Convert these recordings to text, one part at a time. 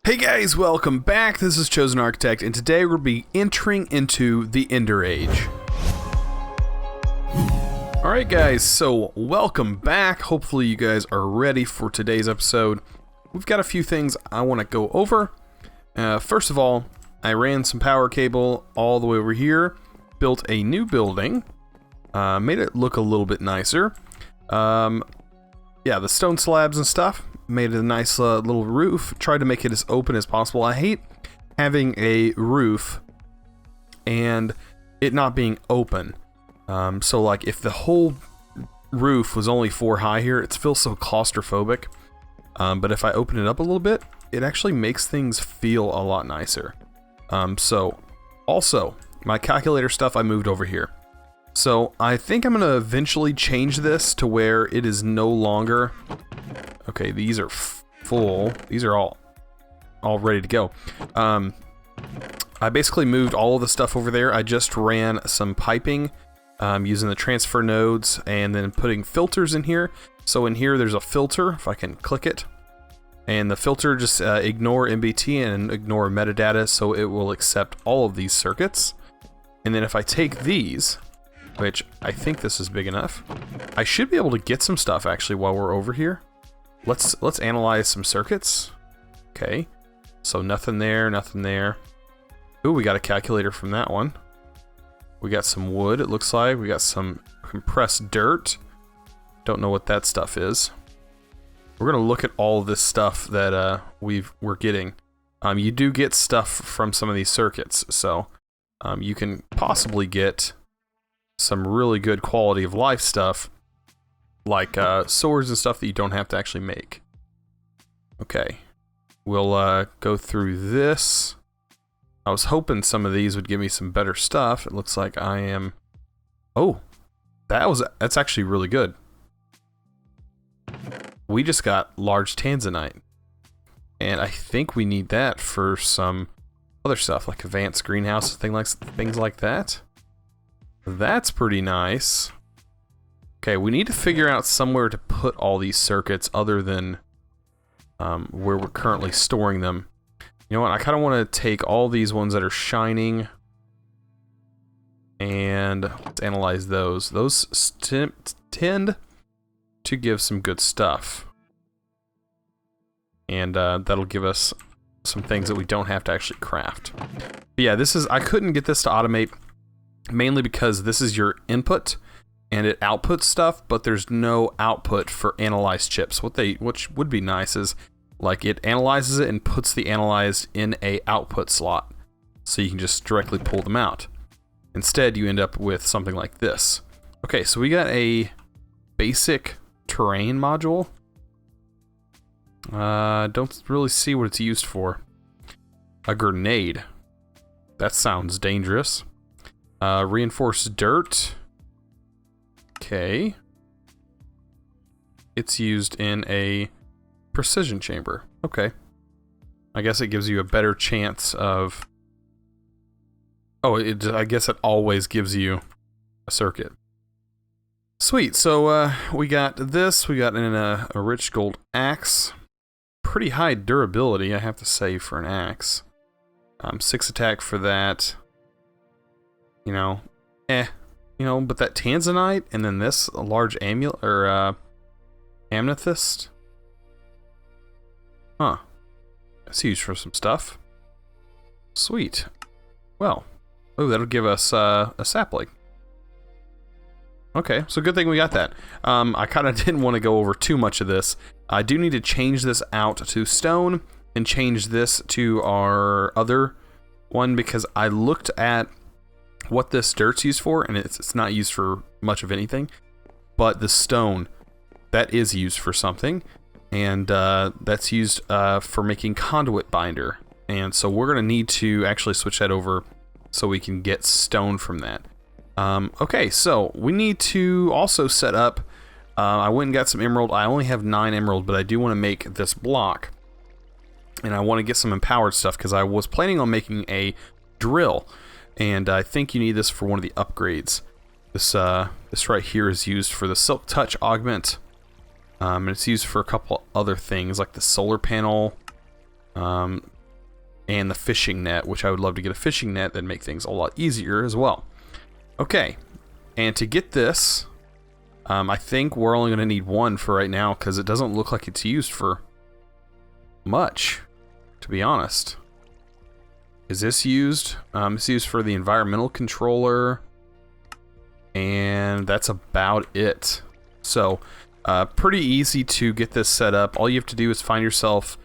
Hey guys, welcome back. This is ChosenArchitect, and today we'll be entering into the Ender Age. Alright guys, so welcome back. Hopefully you guys are ready for today's episode. We've got a few things I want to go over. First of all, I ran some power cable all the way over here, built a new building, made it look a little bit nicer. Yeah, the stone slabs and stuff. Made it a nice little roof. Tried to make it as open as possible. I hate having a roof and it not being open. So like if the whole roof was only 4 high here, it feels so claustrophobic. But if I open it up a little bit, it actually makes things feel a lot nicer. So also my calculator stuff I moved over here. So I think I'm gonna eventually change this to where it is no longer. Okay, these are full. These are all ready to go. I basically moved all of the stuff over there. I just ran some piping using the transfer nodes and then putting filters in here. So in here there's a filter, if I can click it. And the filter just ignore MBT and ignore metadata, so it will accept all of these circuits. And then if I take these, which I think this is big enough, I should be able to get some stuff actually while we're over here. Let's analyze some circuits. Okay, so nothing there, nothing there. Ooh, we got a calculator from that one. We got some wood, it looks like. We got some compressed dirt. Don't know what that stuff is. We're gonna look at all of this stuff that we're getting. You do get stuff from some of these circuits, so you can possibly get some really good quality of life stuff, like swords and stuff that you don't have to actually make. Okay, we'll go through this. I was hoping some of these would give me some better stuff. It looks like I am... Oh, that's actually really good. We just got large tanzanite, and I think we need that for some other stuff, like advanced greenhouse, things like that. That's pretty nice. Okay, we need to figure out somewhere to put all these circuits other than where we're currently storing them. You know what, I kind of want to take all these ones that are shining and let's analyze those. Those tend to give some good stuff. And that'll give us some things that we don't have to actually craft. But yeah, I couldn't get this to automate mainly because this is your input and it outputs stuff, but there's no output for analyzed chips. Which would be nice is, like, it analyzes it and puts the analyzed in a output slot, so you can just directly pull them out. Instead, you end up with something like this. Okay, so we got a basic terrain module. Don't really see what it's used for. A grenade. That sounds dangerous. Reinforced dirt. Okay. It's used in a precision chamber. Okay. I guess it gives you a better chance of... Oh, I guess it always gives you a circuit. Sweet, so we got this. We got a rich gold axe. Pretty high durability, I have to say, for an axe. 6 attack for that. You know, You know, but that tanzanite and then this large amulet or amethyst. Huh. That's used for some stuff. Sweet. Well, oh, that'll give us a sapling. Okay, so good thing we got that. I kind of didn't want to go over too much of this. I do need to change this out to stone and change this to our other one because I looked at what this dirt's used for, and it's not used for much of anything. But the stone, that is used for something, and that's used for making Conduit Binder. And so we're going to need to actually switch that over so we can get stone from that. Okay, so we need to also set up, I went and got some emerald. I only have 9 emerald, but I do want to make this block. And I want to get some empowered stuff because I was planning on making a drill. And I think you need this for one of the upgrades. This right here is used for the Silk Touch Augment. And it's used for a couple other things like the solar panel. and the fishing net, which I would love to get a fishing net that'd make things a lot easier as well. Okay, and to get this, I think we're only going to need one for right now because it doesn't look like it's used for much, to be honest. Is this used? It's used for the environmental controller, and that's about it. So, pretty easy to get this set up. All you have to do is find yourself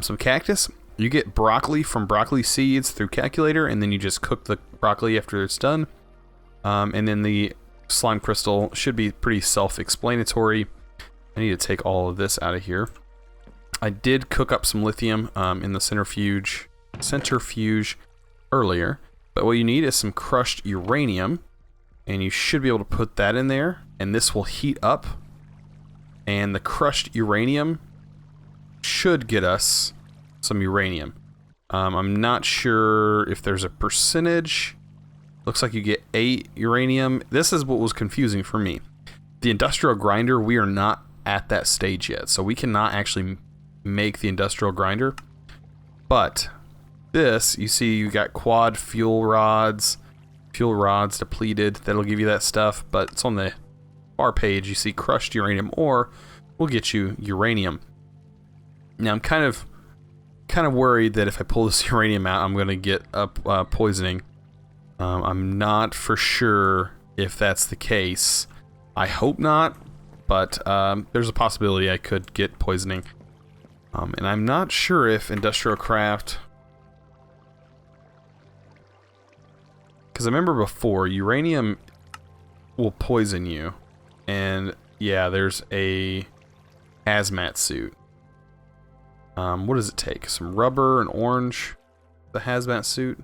some cactus. You get broccoli from broccoli seeds through calculator, and then you just cook the broccoli after it's done. And then the slime crystal should be pretty self-explanatory. I need to take all of this out of here. I did cook up some lithium in the centrifuge earlier, but what you need is some crushed uranium, and you should be able to put that in there, and this will heat up, and the crushed uranium should get us some uranium. I'm not sure if there's a percentage. Looks like you get 8 uranium. This is what was confusing for me. The industrial grinder, we are not at that stage yet, so we cannot actually make the industrial grinder. But this, you see you got quad fuel rods depleted. That'll give you that stuff, but it's on the far page. You see crushed uranium ore will get you uranium. Now I'm kind of worried that if I pull this uranium out, I'm going to get up poisoning. I'm not for sure if that's the case. I hope not, but there's a possibility I could get poisoning. And I'm not sure if industrial craft... Because I remember before, uranium will poison you. And yeah, there's a hazmat suit. What does it take? Some rubber and orange? The hazmat suit?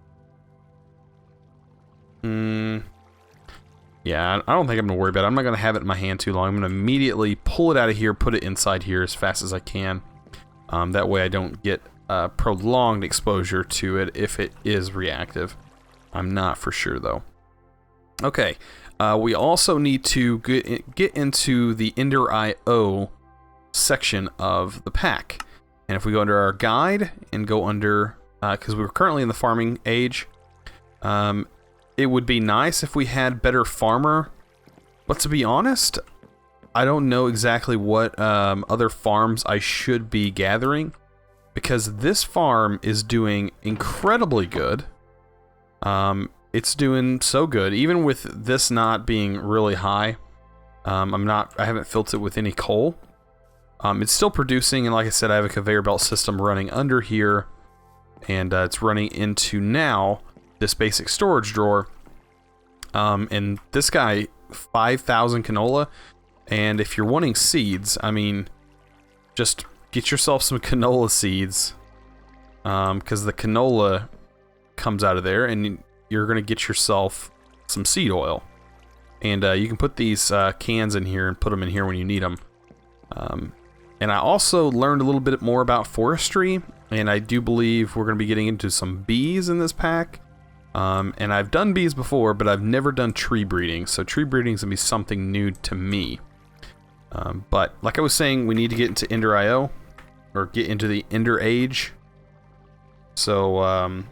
Yeah, I don't think I'm going to worry about it. I'm not going to have it in my hand too long. I'm going to immediately pull it out of here, put it inside here as fast as I can. That way I don't get prolonged exposure to it if it is reactive. I'm not for sure though. Okay, we also need to get into the EnderIO section of the pack. And if we go under our guide and go under, because we're currently in the farming age, it would be nice if we had better farmer, but to be honest, I don't know exactly what other farms I should be gathering, because this farm is doing incredibly good. It's doing so good, even with this not being really high. I haven't filled it with any coal. It's still producing, and like I said, I have a conveyor belt system running under here, and it's running into now this basic storage drawer. And this guy, 5,000 canola, and if you're wanting seeds, I mean, just get yourself some canola seeds, because the canola comes out of there, and you're going to get yourself some seed oil. And you can put these cans in here and put them in here when you need them. And I also learned a little bit more about forestry, and I do believe we're going to be getting into some bees in this pack. And I've done bees before, but I've never done tree breeding, so tree breeding is going to be something new to me. But like I was saying, we need to get into EnderIO, or get into the Ender Age. So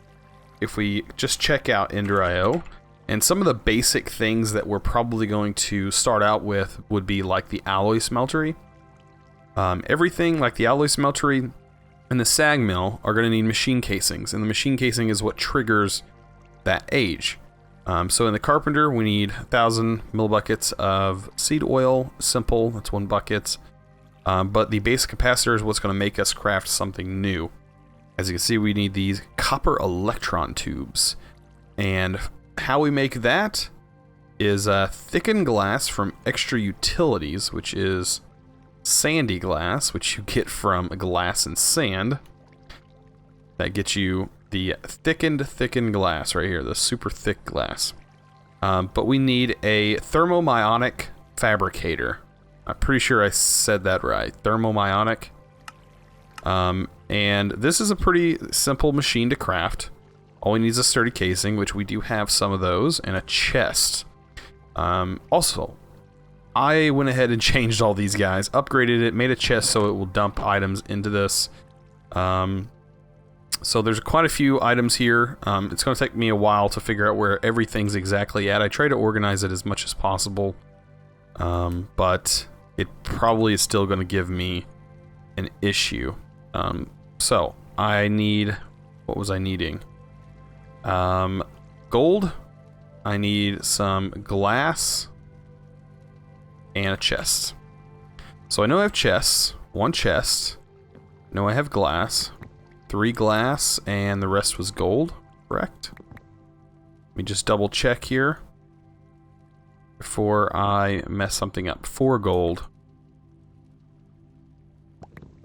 if we just check out EnderIO, and some of the basic things that we're probably going to start out with would be like the Alli Smeltery. Everything like the Alli Smeltery and the sag mill are going to need machine casings, and the machine casing is what triggers that age. So in the carpenter, we need 1,000 millibuckets of seed oil, simple, that's 1 bucket. But the base capacitor is what's going to make us craft something new. As you can see, we need these copper electron tubes. And how we make that is Thicken Glass from FTB Utilities, which is sandy glass, which you get from glass and sand. That gets you the thickened glass right here, the super thick glass. But we need a Thermionic Fabricator. I'm pretty sure I said that right. Thermionic. And this is a pretty simple machine to craft. All we need is a sturdy casing, which we do have some of those, and a chest. Also, I went ahead and changed all these guys, upgraded it, made a chest so it will dump items into this. So there's quite a few items here. It's going to take me a while to figure out where everything's exactly at. I try to organize it as much as possible, but it probably is still going to give me an issue. So I need... What was I needing? Gold. I need some glass and a chest. So I know I have chests. 1 chest. I know I have glass. 3 glass, and the rest was gold, correct? Let me just double check here before I mess something up. 4 gold.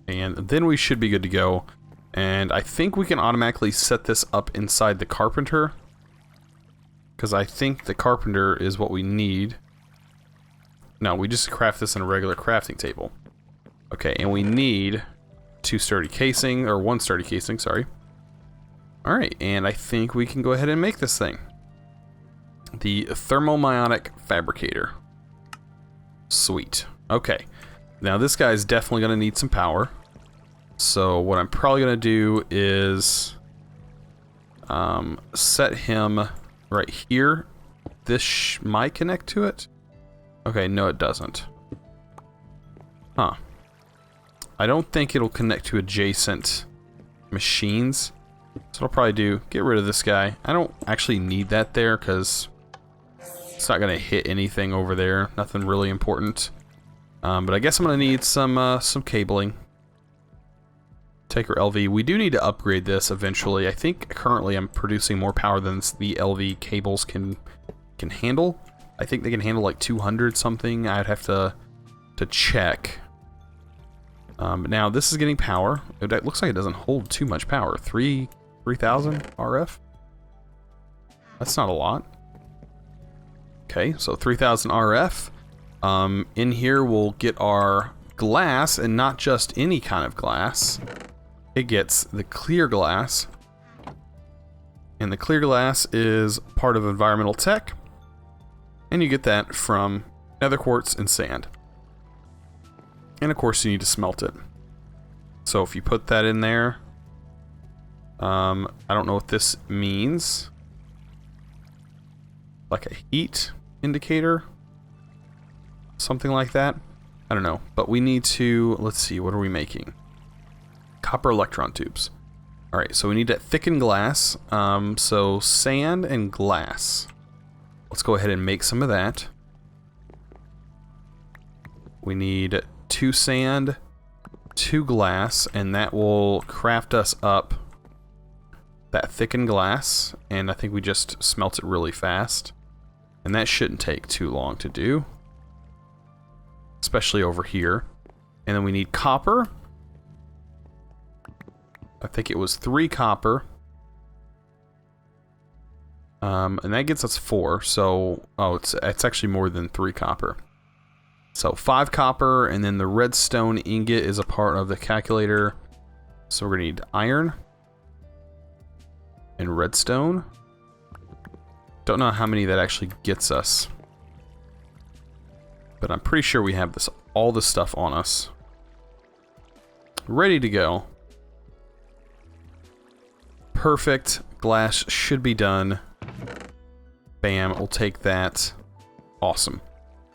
And then we should be good to go. And I think we can automatically set this up inside the carpenter, because I think the carpenter is what we need. No, we just craft this in a regular crafting table. Okay, and we need 2 sturdy casing, or 1 sturdy casing, sorry. Alright, and I think we can go ahead and make this thing. The Thermionic Fabricator. Sweet. Okay, now this guy's definitely going to need some power. So what I'm probably going to do is set him right here. This might connect to it. Okay, no it doesn't. Huh. I don't think it'll connect to adjacent machines. So I'll probably do, get rid of this guy. I don't actually need that there because it's not going to hit anything over there. Nothing really important. But I guess I'm going to need some cabling. Taker LV. We do need to upgrade this eventually. I think currently I'm producing more power than the LV cables can handle. I think they can handle like 200 something. I'd have to check. But now this is getting power. It looks like it doesn't hold too much power. 3,000 RF? That's not a lot. Okay, so 3,000 RF. In here we'll get our glass, and not just any kind of glass. It gets the clear glass. And the clear glass is part of environmental tech. And you get that from nether quartz and sand. And of course you need to smelt it. So if you put that in there, I don't know what this means. Like a heat indicator? Something like that? I don't know. But we need to, let's see, what are we making? Copper electron tubes. Alright, so we need that thickened glass. So sand and glass. Let's go ahead and make some of that. We need 2 sand, 2 glass, and that will craft us up that thickened glass. And I think we just smelt it really fast. And that shouldn't take too long to do. Especially over here. And then we need copper. I think it was 3 copper. And that gets us 4. So, oh, it's actually more than 3 copper. So 5 copper, and then the redstone ingot is a part of the calculator. So we're gonna need iron and redstone. Don't know how many that actually gets us, but I'm pretty sure we have all this stuff on us, ready to go. Perfect. Glass should be done. Bam, we'll take that. Awesome.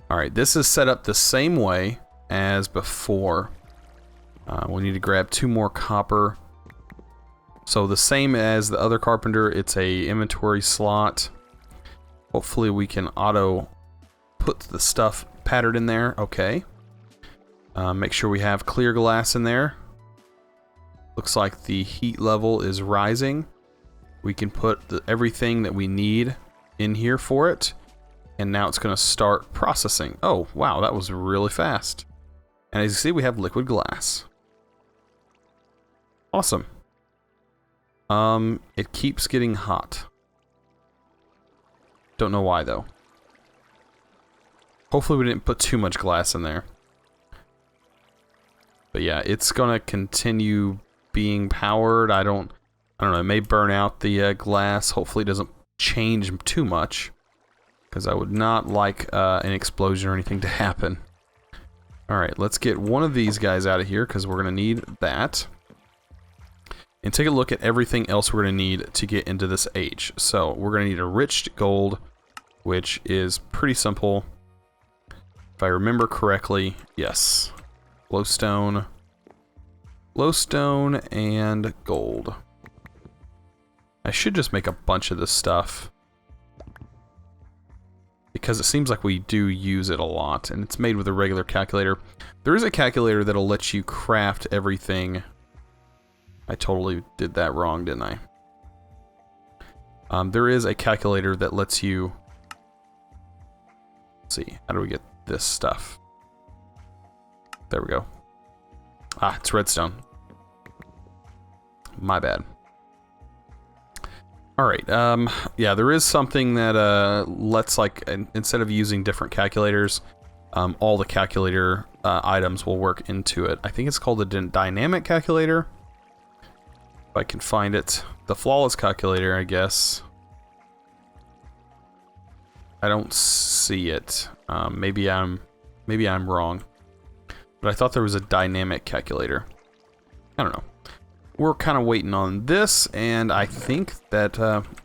Alright, this is set up the same way as before. We need to grab 2 more copper. So the same as the other carpenter, it's a inventory slot. Hopefully we can auto put the stuff patterned in there. Okay. Make sure we have clear glass in there. Looks like the heat level is rising. We can put everything that we need in here for it. And now it's going to start processing. Oh, wow, that was really fast. And as you see, we have liquid glass. Awesome. It keeps getting hot. Don't know why, though. Hopefully we didn't put too much glass in there. But yeah, it's going to continue being powered. I don't know, it may burn out the glass. Hopefully it doesn't change too much, because I would not like an explosion or anything to happen. Alright, let's get one of these guys out of here, because we're going to need that. and take a look at everything else we're going to need to get into this age. So we're going to need enriched gold, which is pretty simple. If I remember correctly, yes. Glowstone, and gold. I should just make a bunch of this stuff, because it seems like we do use it a lot, and it's made with a regular calculator. There is a calculator that'll let you craft everything. I totally did that wrong, didn't I? There is a calculator that lets you... Let's see, how do we get this stuff? There we go. Ah, it's redstone. My bad. Alright, yeah, there is something that lets, like, instead of using different calculators, all the calculator items will work into it. I think it's called the dynamic calculator. If I can find it. The flawless calculator, I guess. I don't see it. Maybe I'm wrong. But I thought there was a dynamic calculator. I don't know. We're kind of waiting on this, and I think that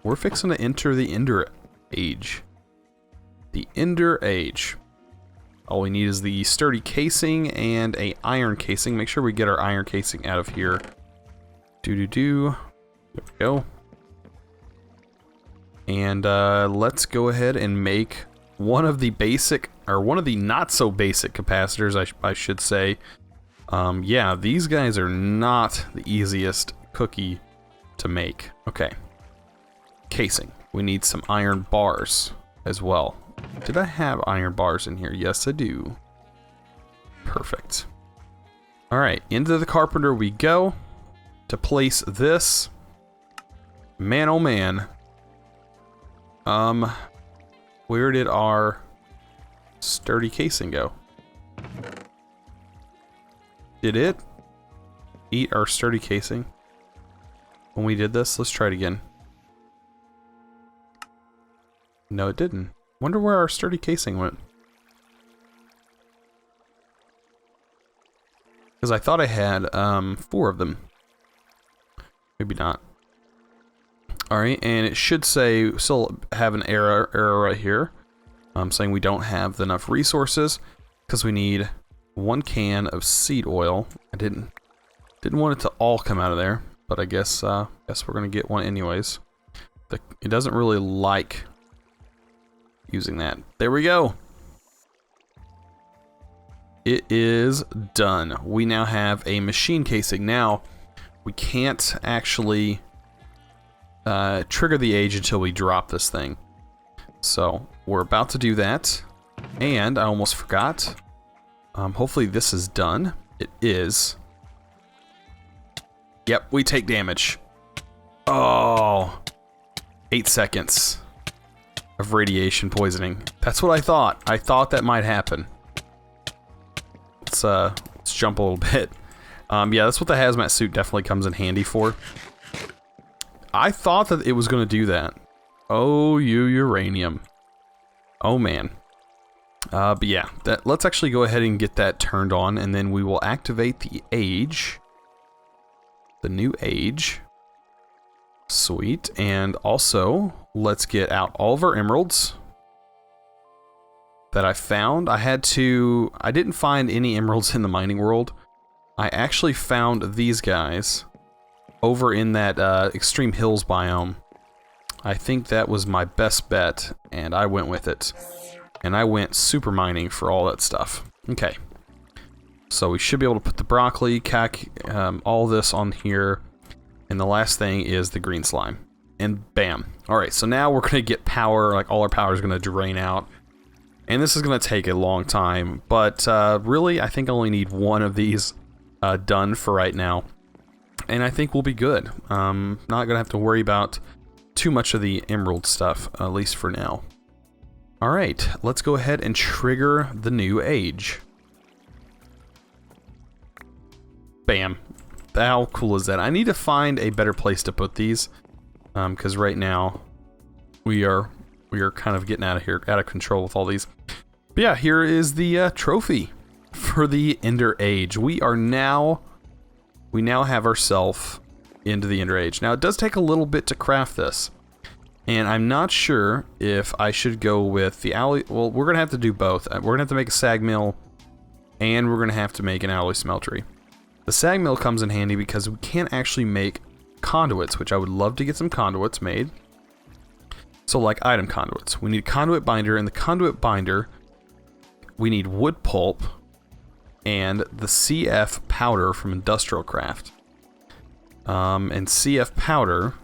we're fixing to enter the Ender Age. The Ender Age. All we need is the sturdy casing and a iron casing. Make sure we get our iron casing out of here. There we go. And let's go ahead and make one of the basic, or one of the not so basic capacitors, I should say. Yeah, these guys are not the easiest cookie to make. Okay. Casing. We need some iron bars as well. Did I have iron bars in here? Yes, I do. Perfect. Alright, into the carpenter we go to place this. Man, oh man. Where did our sturdy casing go? Did it eat our sturdy casing when we did this? Let's try it again. No, it didn't. Wonder where our sturdy casing went. Because I thought I had 4 of them. Maybe not. Alright, and it should say, still have an error right here. Saying we don't have enough resources because we need 1 can of seed oil. I didn't want it to all come out of there, but I guess we're gonna get one anyways. It doesn't really like using that. There we go. It is done. We now have a machine casing. Now we can't actually trigger the age until we drop this thing. So we're about to do that, and I almost forgot. Hopefully this is done. It is. Yep, we take damage. Oh, 8 seconds of radiation poisoning. That's what I thought. I thought that might happen. Let's jump a little bit. Yeah, that's what the hazmat suit definitely comes in handy for. I thought that it was going to do that. Oh, you uranium. Oh, man. But yeah, let's actually go ahead and get that turned on, and then we will activate the age. The new age. Sweet. And also, let's get out all of our emeralds that I found. I didn't find any emeralds in the mining world. I actually found these guys over in that extreme hills biome. I think that was my best bet, and I went with it. And I went super mining for all that stuff. Okay. So we should be able to put the broccoli, all this on here. And the last thing is the green slime. And bam. Alright, so now we're going to get power. Like, all our power is going to drain out. And this is going to take a long time. But really, I think I only need 1 of these done for right now. And I think we'll be good. Not going to have to worry about too much of the emerald stuff, at least for now. Alright, let's go ahead and trigger the new age. Bam. How cool is that? I need to find a better place to put these, because right now we are kind of getting out of control with all these. But yeah, here is the trophy for the Ender Age. We now have ourselves into the Ender Age. Now, it does take a little bit to craft this. And I'm not sure if I should go with the Alli... Well, we're going to have to do both. We're going to have to make a sag mill, and we're going to have to make an Alli Smeltery. The sag mill comes in handy because we can't actually make conduits, which I would love to get some conduits made. So, like item conduits. We need a Conduit Binder, and the Conduit Binder, we need wood pulp and the CF powder from Industrial Craft. And CF powder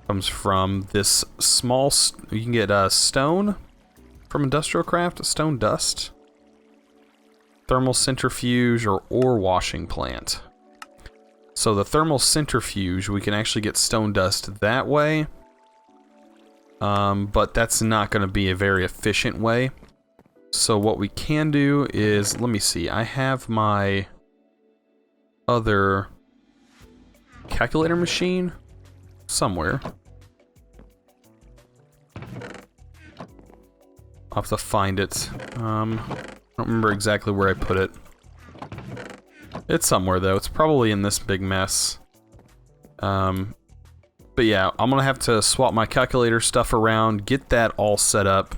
comes from this small... You can get stone from Industrial Craft, stone dust, thermal centrifuge, or ore washing plant. So the thermal centrifuge, we can actually get stone dust that way. But that's not going to be a very efficient way. So what we can do is, let me see, I have my other calculator machine somewhere. I'll have to find it. I don't remember exactly where I put it. It's somewhere though. It's probably in this big mess. But yeah, I'm gonna have to swap my calculator stuff around, get that all set up.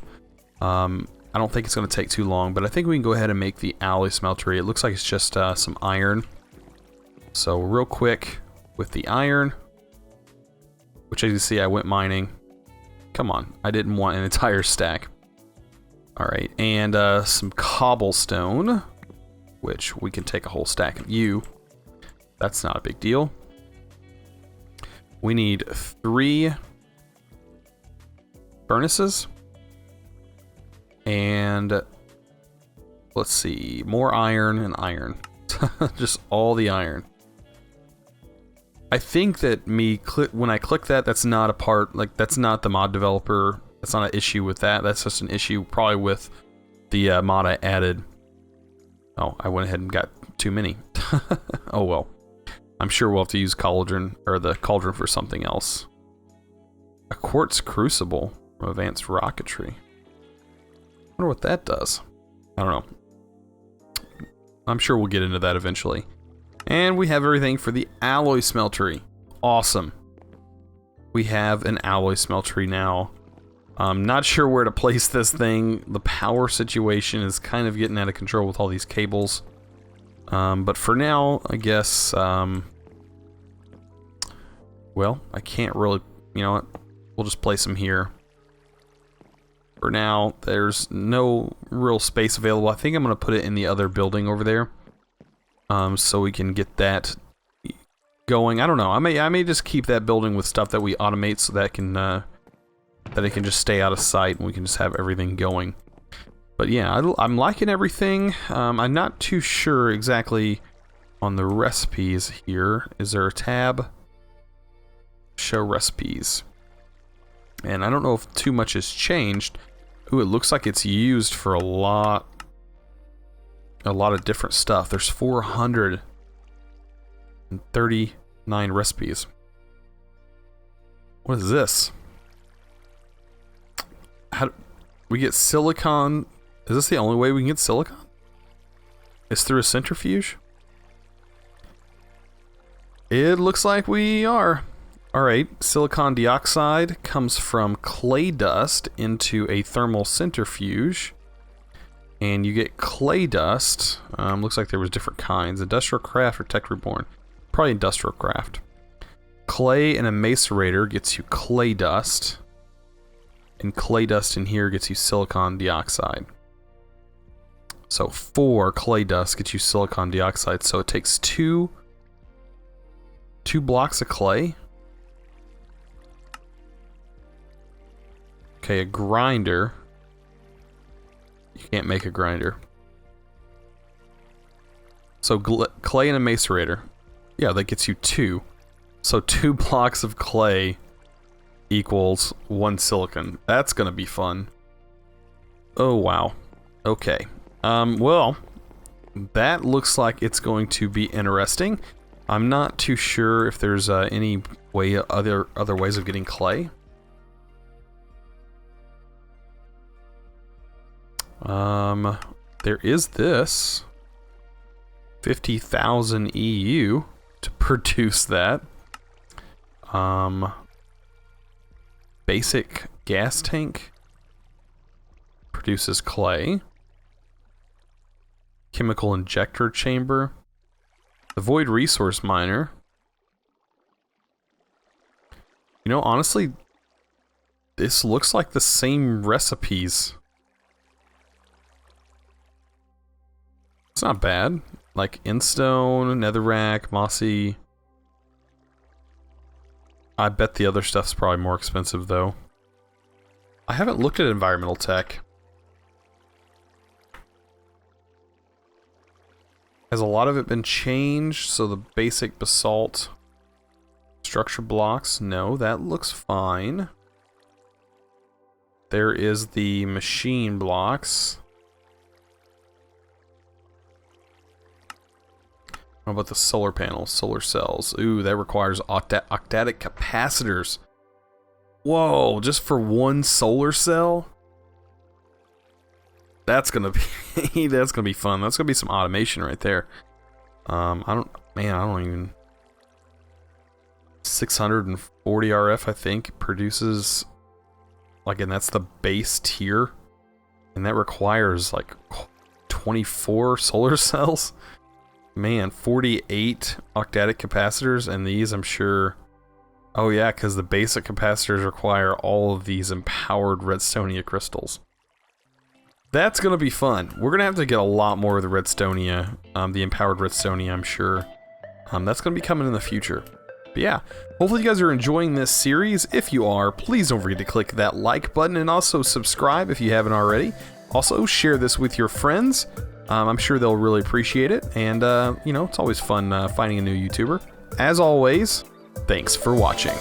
I don't think it's gonna take too long, but I think we can go ahead and make the Alli Smeltery. It looks like it's just some iron. So real quick with the iron, which as you see I went mining. Come on, I didn't want an entire stack. Alright, and some cobblestone, which we can take a whole stack of you. That's not a big deal. We need 3 furnaces. And let's see, more iron and iron. Just all the iron. I think that when I click that, that's not a part, like that's not the mod developer. That's not an issue with that. That's just an issue probably with the mod I added. Oh, I went ahead and got too many. Oh well. I'm sure we'll have to use cauldron or the cauldron for something else. A quartz crucible from advanced rocketry. I wonder what that does. I don't know. I'm sure we'll get into that eventually. And we have everything for the Alloy Smeltery. Awesome. We have an Alloy Smeltery now. I'm not sure where to place this thing. The power situation is kind of getting out of control with all these cables. But for now, I guess, well, I can't really, you know what, we'll just place them here. For now, there's no real space available. I think I'm going to put it in the other building over there, so we can get that going. I don't know, I may just keep that building with stuff that we automate so that it can just stay out of sight and we can just have everything going. But yeah, I'm liking everything. I'm not too sure exactly on the recipes here. Is there a tab? Show recipes. And I don't know if too much has changed. Ooh, it looks like it's used for a lot of different stuff. There's 439 recipes. What is this? How do we get silicon? Is this the only way we can get silicon? It's through a centrifuge? It looks like we are. Alright, silicon dioxide comes from clay dust into a thermal centrifuge. And you get clay dust. Looks like there was different kinds. Industrial craft or tech reborn. Probably industrial craft. Clay and a macerator gets you clay dust. And clay dust in here gets you silicon dioxide. So 4 clay dust gets you silicon dioxide. So it takes two blocks of clay. Okay, a grinder. You can't make a grinder. So clay and a macerator. Yeah, that gets you 2. So 2 blocks of clay equals 1 silicon. That's gonna be fun. Oh wow. Okay. Well, that looks like it's going to be interesting. I'm not too sure if there's any way, other ways of getting clay. There is this 50,000 EU to produce that. Basic gas tank produces clay. Chemical injector chamber. The void resource miner. You know, honestly, this looks like the same recipes. It's not bad. Like Instone, Netherrack, Mossy. I bet the other stuff's probably more expensive though. I haven't looked at environmental tech. Has a lot of it been changed? So the basic basalt structure blocks, no, that looks fine. There is the machine blocks. How about the solar panels, solar cells? Ooh, that requires octatic capacitors. Whoa, just for one solar cell? That's gonna be that's gonna be fun. That's gonna be some automation right there. I don't even. 640 RF, I think, produces like, and that's the base tier, and that requires like 24 solar cells. Man, 48 octatic capacitors, and these I'm sure. Oh yeah, because the basic capacitors require all of these empowered redstonia crystals. That's gonna be fun. We're gonna have to get a lot more of the redstonia, the empowered redstonia, I'm sure. That's gonna be coming in the future. But yeah, hopefully you guys are enjoying this series. If you are, please don't forget to click that like button and also subscribe if you haven't already. Also, share this with your friends. I'm sure they'll really appreciate it. And, you know, it's always fun finding a new YouTuber. As always, thanks for watching.